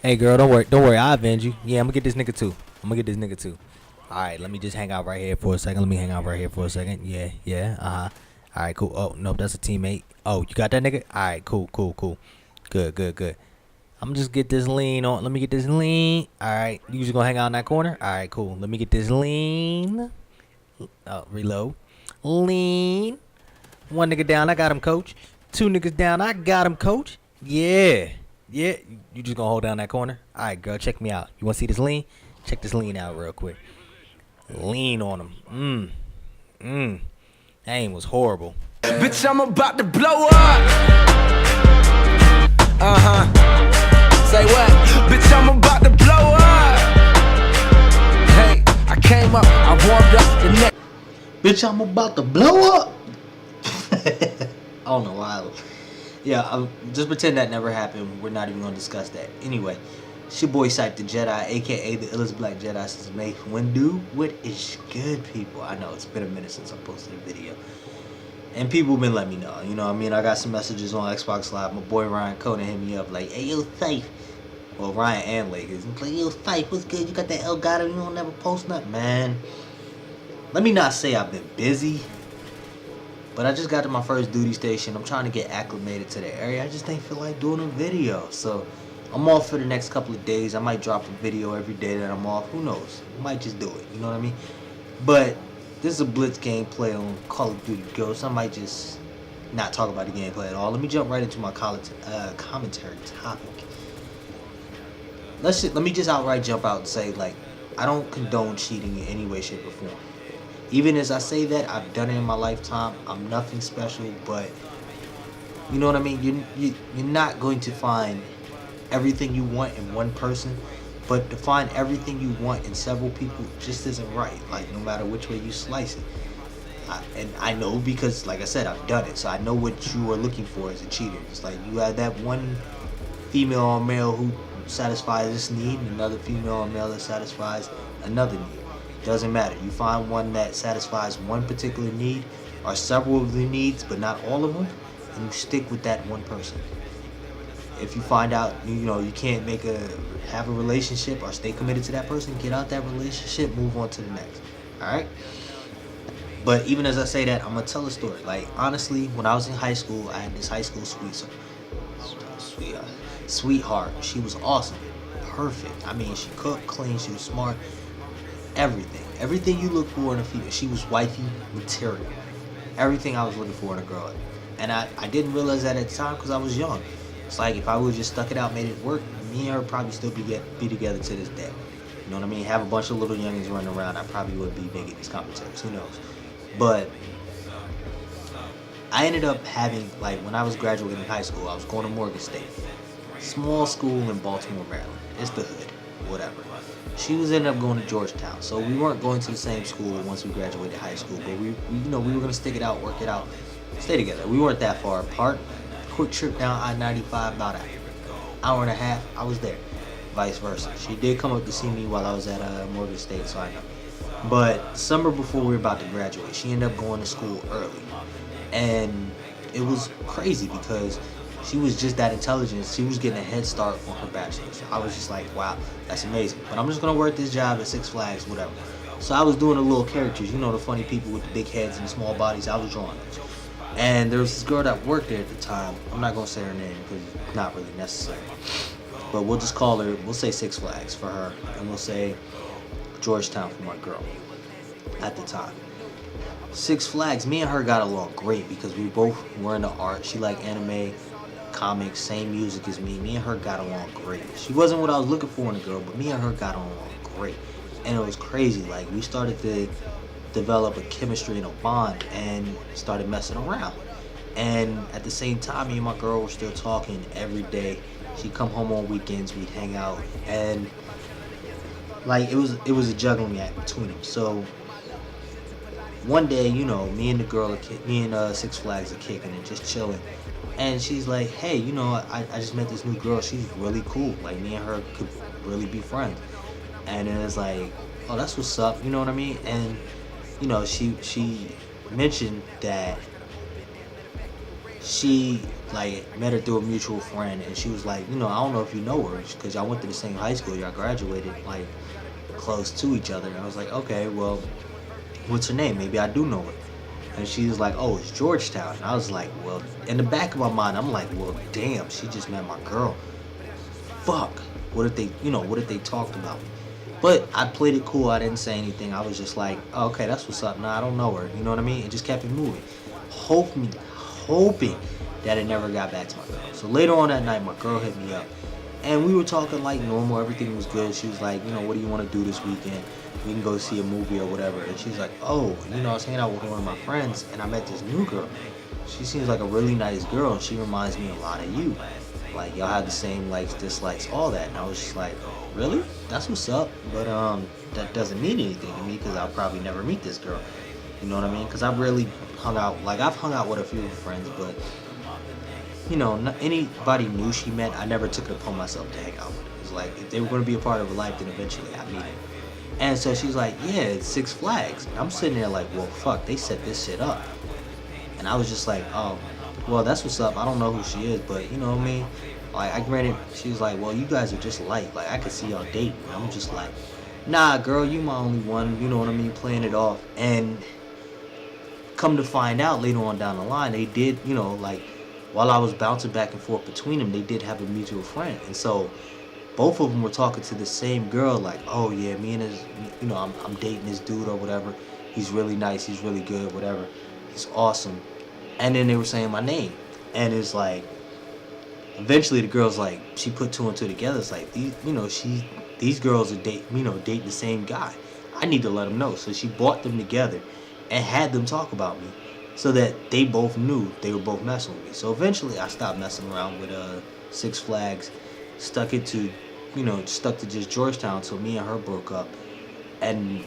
Hey girl, don't worry, I'll avenge you. Yeah, I'm gonna get this nigga too. Alright, let me just hang out right here for a second. Yeah, yeah, Alright, cool. Oh, nope, that's a teammate. Oh, you got that nigga? Alright, cool. Good. I'm just get this lean on. Let me get this lean. Alright, you just gonna hang out in that corner? Alright, cool. Let me get this lean. Oh, reload. Lean. One nigga down, I got him, coach. Two niggas down, I got him, coach. Yeah. Yeah, you just gonna hold down that corner? Alright, girl, check me out. You wanna see this lean? Check this lean out real quick. Lean on him. That aim was horrible. Bitch, I'm about to blow up. Say what? Bitch, I'm about to blow up. Hey, I came up, I warmed up the neck. Bitch, I'm about to blow up. I don't know why. Yeah, just pretend that never happened. We're not even gonna discuss that. Anyway, it's your boy Sipe the Jedi, aka the illest black Jedi since May Windu. What is good, people? I know it's been a minute since I posted a video, and people been letting me know. You know what I mean? I got some messages on Xbox Live. My boy Ryan Conan hit me up like, "Hey, yo, Sipe." Well, Ryan and Lakers. He's like, "Yo, Sipe, what's good? You got that Elgato? You don't never post nothing, man." Let me not say I've been busy, but I just got to my first duty station. I'm trying to get acclimated to the area. I just ain't feel like doing a video. So I'm off for the next couple of days. I might drop a video every day that I'm off. Who knows? I might just do it. You know what I mean? But this is a Blitz gameplay on Call of Duty Ghosts. I might just not talk about the gameplay at all. Let me jump right into my commentary topic. Let me just outright jump out and say, like, I don't condone cheating in any way, shape, or form. Even as I say that, I've done it in my lifetime. I'm nothing special, but you know what I mean? You're not going to find everything you want in one person, but to find everything you want in several people just isn't right. Like, no matter which way you slice it. And I know because, like I said, I've done it. So I know what you are looking for as a cheater. It's like you have that one female or male who satisfies this need and another female or male that satisfies another need. Doesn't matter. You find one that satisfies one particular need or several of the needs, but not all of them, and you stick with that one person. If you find out, you can't have a relationship or stay committed to that person, get out that relationship, move on to the next. All right. But even as I say that, I'm gonna tell a story. Like, honestly, when I was in high school, I had this high school sweetheart. She was awesome, perfect. I mean, she cooked, clean, she was smart. Everything you look for in a female. She was wifey material. Everything I was looking for in a girl. And I didn't realize that at the time because I was young. It's like if I would just stuck it out, made it work, me and her probably still be together to this day. You know what I mean? Have a bunch of little youngins running around. I probably would be big in these commentaries. Who knows? But I ended up having, like, when I was graduating high school, I was going to Morgan State. Small school in Baltimore, Maryland. It's the hood. Whatever. She was ended up going to Georgetown, so we weren't going to the same school once we graduated high school. But we were gonna stick it out, work it out, stay together. We weren't that far apart. Quick trip down I-95, about an hour and a half. I was there. Vice versa. She did come up to see me while I was at Morgan State, so I know. But summer before we were about to graduate, she ended up going to school early, and it was crazy because she was just that intelligent. She was getting a head start on her bachelor's. I was just like, wow, that's amazing. But I'm just going to work this job at Six Flags, whatever. So I was doing the little characters, the funny people with the big heads and the small bodies. I was drawing those. And there was this girl that worked there at the time. I'm not going to say her name because it's not really necessary. But we'll just call her, we'll say Six Flags for her. And we'll say Georgetown for my girl at the time. Six Flags, me and her got along great because we both were into art. She liked anime, comics, same music as me. Me and her got along great. She wasn't what I was looking for in a girl, but me and her got along great. And it was crazy. Like, we started to develop a chemistry and a bond and started messing around. And at the same time, me and my girl were still talking every day. She'd come home on weekends, we'd hang out, and like it was a juggling act between them. So one day, me and the girl, me and Six Flags are kicking and just chilling. And she's like, hey, I just met this new girl. She's really cool. Like, me and her could really be friends. And then it's like, oh, that's what's up. You know what I mean? And, she mentioned that she like met her through a mutual friend, and she was like, I don't know if you know her, because y'all went to the same high school, y'all graduated like close to each other. And I was like, okay, well, what's her name? Maybe I do know her. And she was like, oh, it's Georgetown. And I was like, well, in the back of my mind, I'm like, well, damn, she just met my girl. Fuck. What if they talked about me? But I played it cool. I didn't say anything. I was just like, oh, okay, that's what's up. Nah, I don't know her. You know what I mean? And just kept it moving. Hoping that it never got back to my girl. So later on that night, my girl hit me up. And we were talking like normal. Everything was good. She was like, what do you want to do this weekend? We can go see a movie or whatever. And she's like, oh, I was hanging out with one of my friends, and I met this new girl. She seems like a really nice girl, and she reminds me a lot of you. Like, y'all have the same likes, dislikes, all that. And I was just like, really? That's what's up. But that doesn't mean anything to me, because I'll probably never meet this girl. You know what I mean? Because I've really hung out, like, I've hung out with a few of her friends, but not anybody new she met, I never took it upon myself to hang out with. It was like, if they were going to be a part of her life, then eventually I'd meet them. And so she's like, yeah, it's Six Flags. And I'm sitting there like, well, fuck, they set this shit up. And I was just like, oh, well, that's what's up. I don't know who she is, but you know what I mean? Like, I granted, she was like, well, you guys are just like I could see y'all dating. And I'm just like, nah, girl, you my only one, you know what I mean, playing it off. And come to find out later on down the line, they did, like, while I was bouncing back and forth between them, they did have a mutual friend. And so both of them were talking to the same girl, like, oh yeah, me and his, I'm dating this dude or whatever. He's really nice, he's really good, whatever. He's awesome. And then they were saying my name. And it's like, eventually the girl's like, she put two and two together. It's like, these girls are dating the same guy. I need to let them know. So she brought them together and had them talk about me, so that they both knew they were both messing with me. So eventually I stopped messing around with Six Flags, stuck to just Georgetown till me and her broke up. And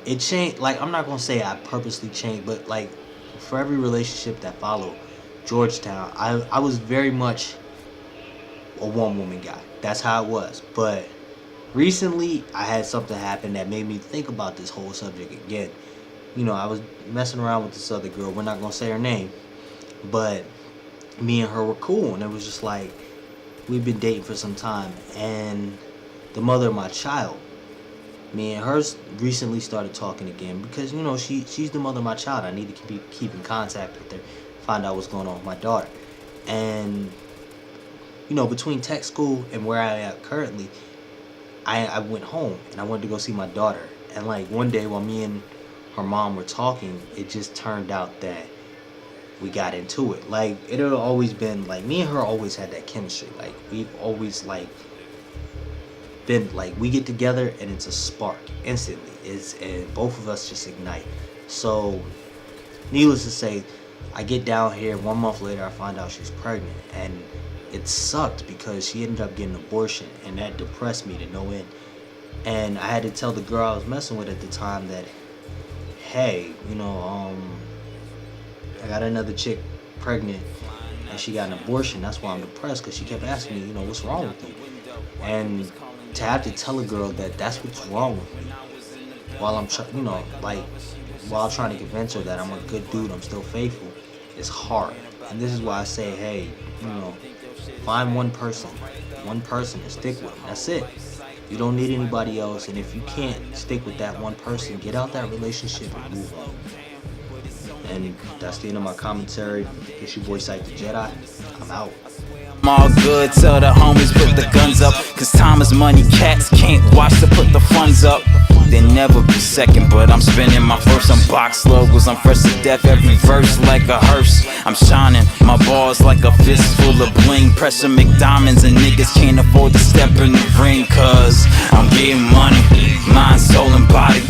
it changed. Like, I'm not gonna say I purposely changed, but like, for every relationship that followed Georgetown, I was very much a one-woman guy. That's how it was. But recently I had something happen that made me think about this whole subject again. I was messing around with this other girl. We're not gonna say her name, but me and her were cool, and it was just like, we've been dating for some time. And the mother of my child, me and her recently started talking again, because she's the mother of my child. I need to keep in contact with her, find out what's going on with my daughter. And between tech school and where I am currently, I went home and I wanted to go see my daughter. And like, one day while me and her mom were talking, it just turned out that we got into it. Like, it had always been like, me and her always had that chemistry. Like, we've always like been like, we get together and it's a spark instantly. And both of us just ignite. So needless to say, I get down here, 1 month later I find out she's pregnant, and it sucked because she ended up getting an abortion, and that depressed me to no end. And I had to tell the girl I was messing with at the time that, hey, I got another chick pregnant and she got an abortion. That's why I'm depressed, because she kept asking me, what's wrong with you? And to have to tell a girl that that's what's wrong with me, while I'm while trying to convince her that I'm a good dude, I'm still faithful, is hard. And this is why I say, hey, find one person and stick with them. That's it. You don't need anybody else. And if you can't stick with that one person, get out that relationship and move on. And that's the end of my commentary. It's your boy Sight the Jedi. I'm out. I'm all good till the homies put the guns up, cause time is money, cats can't watch to put the funds up. They never be second, but I'm spinning my first. I'm box logos, I'm fresh to death, every verse like a hearse. I'm shining, my balls like a fist full of bling. Pressure McDiamonds and niggas can't afford to step in the ring, cause I'm getting money, mind, soul and body.